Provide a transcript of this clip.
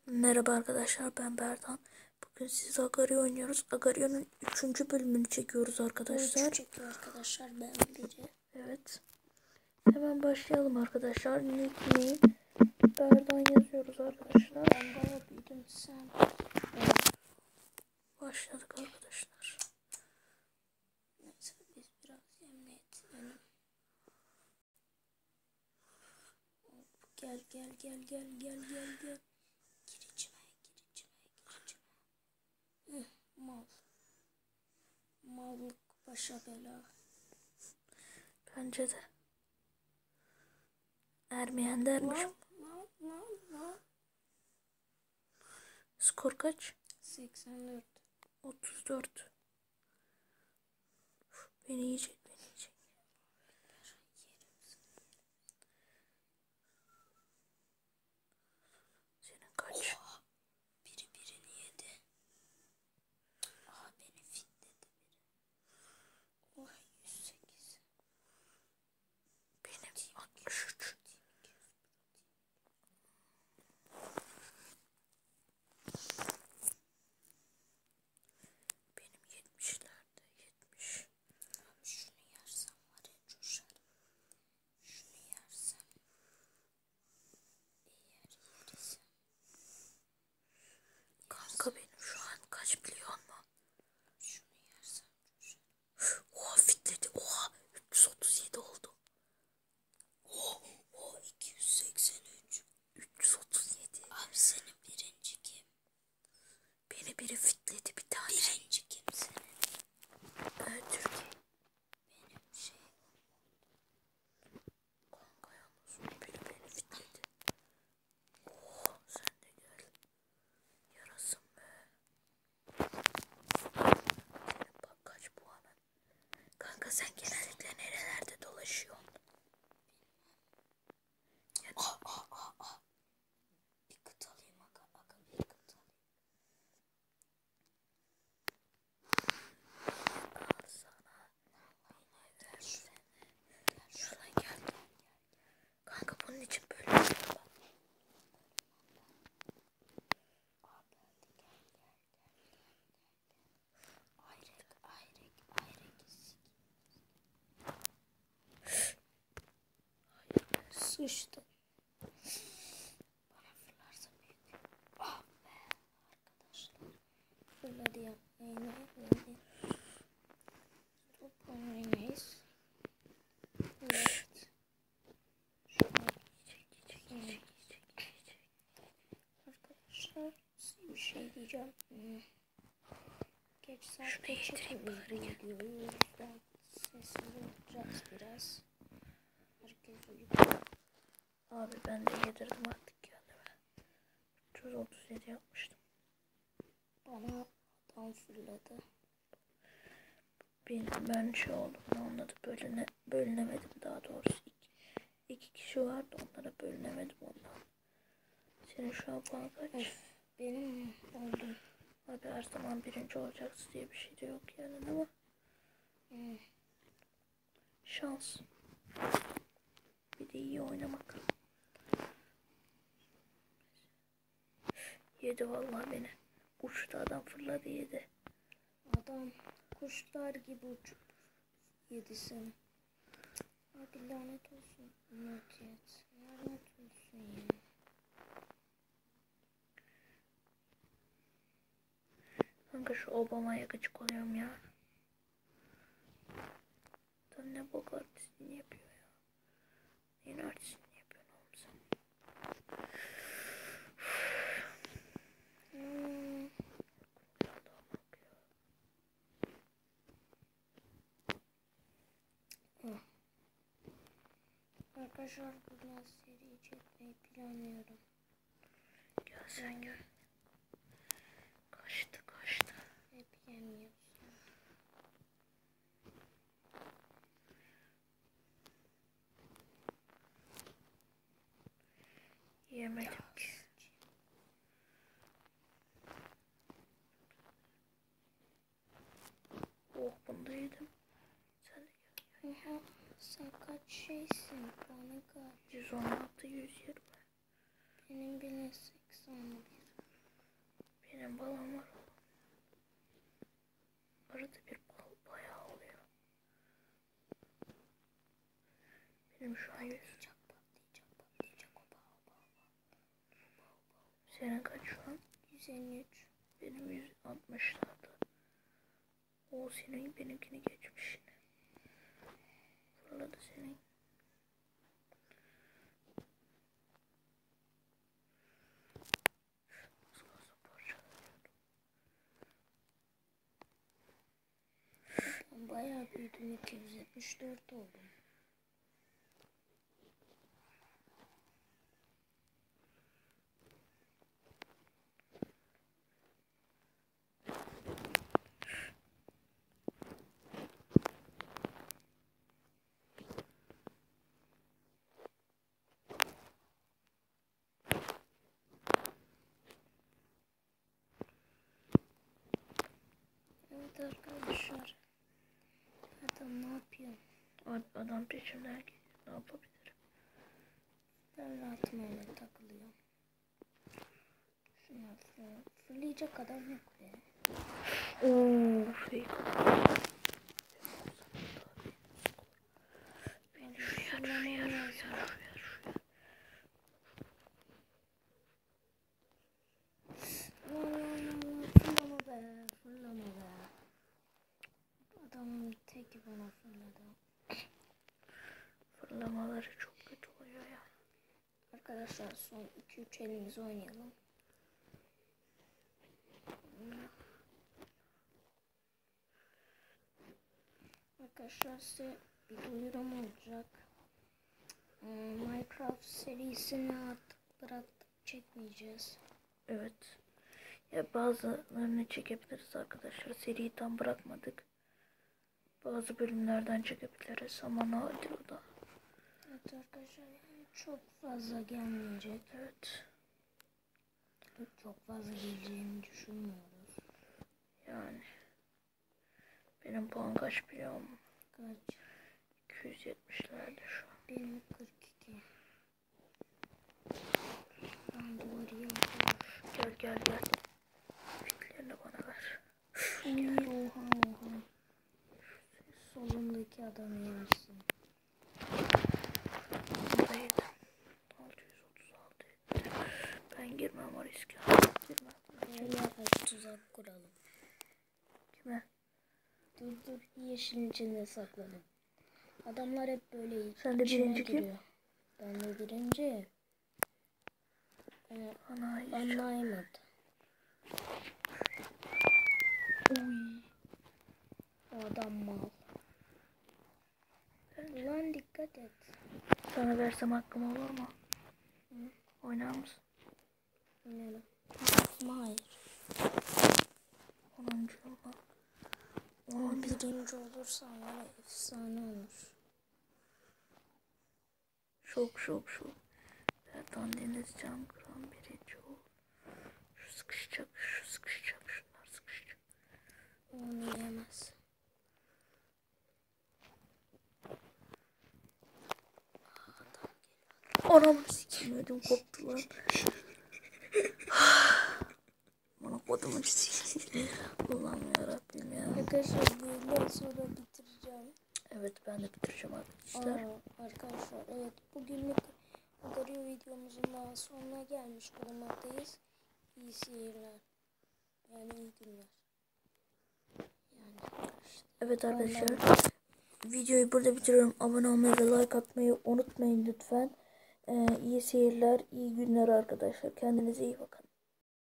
Merhaba arkadaşlar, ben Berdan. Bugün siz Agario oynuyoruz. Agario'nun 3. bölümünü çekiyoruz arkadaşlar. Çekiyor arkadaşlar, ben biri. Evet. Hemen başlayalım arkadaşlar. Nickname Berdan yazıyoruz arkadaşlar. Ben baba büyüdüm, sen. Başladık arkadaşlar. Neyse, biz biraz emniyet yiyelim. Gel. Gir içime. Mal. Mallık başa bela. Bence de. Ermeyen dermiş. Lan. Skor kaç? 84. 34. Beni yiyecek. Senin kaç? Oha. Birini yedi. Aha, beni fitledi biri. Oha, 108. Benim 63. Benim 70'lerde 70. Abi şunu yersem var ya, coşarım. Şunu yersem. Yeriz. Kanka benim şu an kaç biliyor musun? Şunu yersem coşarım. Oha fitledi. Oha 337 oldu. O 283. 337. Abi senin birinci kim? Beni biri fitledi bir tane. Birinci kim senin? Türkiye. Benim şey. Kanka yalnız biri beni fitledi. Oh sen de gel. Yarasın be. Senin bak kaç puanın. Kanka sen genellikle nerelerde dolaşıyorsun? Bir kıt alayım aga bir kıt alayım. Al sana. Yine versene. Şuna gel. Kanka bunun için böyle yapalım. Sıçtı. Bana fırlarsa büyük. Ah be arkadaşlar. Fırladı yapmayın. Top oynamayız. Evet. Arkadaşlar size bir şey diyeceğim. Geç saatte çıkın videoyu. O yüzden sessiz olacağız biraz. Herkes uyuyor. Abi ben de yedirdim artık kendime. 337 yapmıştım. Bana adam fırladı. Ben şey oldum. Onunla da bölünemedim daha doğrusu. İki kişi vardı, onlara bölünemedim ondan. Senin şu an puan kaç? Benim oldum. Abi her zaman birinci olacaksın diye bir şey de yok yani ama. Şans. Bir de iyi oynamak. Yedi vallahi beni. Uçtu adam, fırladı yedi. Adam kuşlar gibi uçup yedi seni. Abi lanet olsun. Lanet olsun ya. Kanka şu Obama'ya gıcık oluyorum ya. Tam ne bok artistliğini yapıyor ya. Neyin artistliğini yapıyorsun oğlum sen? Arkadaşlar buradan seri çekmeyi planlıyorum. Gel sen gel. Kaçtı. Hep yemiyorsun. Yemedim ki. Oh bunu da yedim. Sen de gel. Oha, sen kaç şeysin? Bana kaç? 116, 120. Benim bile 81. Benim balım var. Arada bir bal bayağı oluyor. Benim şu an 100. Patlayacak. Oba. Senin kaç şu an? 153. Benim 160'larda. O senin benimkini geçmiş yine. Fırladı senin. Ben bayağı büyüdüm. 274 oldum. Evet arkadaşlar. Adam ne yapıyor? Adam peşimden geliyor. Ne yapabilirim? Ben rahatım öyle takılıyorum. Şunlar fırlayacak adam yok be. Ooo fake. Ben fırlamam lazım. Fırlama be. Adamın teki bana fırladı. Fırlamaları çok kötü oluyor ya. Arkadaşlar son 2-3 elimizi oynayalım. Arkadaşlar size bir duyurum olacak. Minecraft serisini artık bıraktık, çekmeyeceğiz. Evet. Ya bazılarını çekebiliriz arkadaşlar. Seriyi tam bırakmadık. Bazı bölümlerden çekebiliriz ama nadir o da. Evet arkadaşlar yani çok fazla gelmeyecek. Evet. Çok fazla geleceğini düşünmüyoruz. Yani. Benim puan kaç biliyor musun? Kaç? 270'lerde şu an. Benim 42. Ben duvarı yapıyorum. Gel. Fitlerini bana ver. Oha. Solundaki adamı yersin. Bunda yedim. 636. Ben girmem o riske. Girmem. Böyle tuzak kuralım. Kime? Dur yeşilin içinde sakladım. Adamlar hep böyle Sen de içine birinci kim? giriyor. Ben de birinci. Anlayamadım. Uy. O adam mal. Ulan dikkat et. Sana versem hakkım olur mu? Hı? Oynar mısın? Oynayalım. Hayır. 10. olma. 11. olursa var efsane olur. Şok. Ertan Deniz Can Kıran 1. ol. Şu sıkışacak. Şunlar sıkışacak. Onu yemez. Anamı sikeyim, ödüm koptu lan. Bana kodumu sikeyim. Allah'ım yarabbim ya. Arkadaşlar bundan sonra bitireceğim. Evet ben de bitireceğim arkadaşlar. Arkadaşlar evet bugünlük Agario videomuzun daha sonuna gelmiş bulunmaktayız. İyi seyirler. Yani iyi günler. Yani işte. Evet arkadaşlar. Videoyu burada bitiriyorum. Abone olmayı ve like atmayı unutmayın lütfen. İyi seyirler, iyi günler arkadaşlar. Kendinize iyi bakın.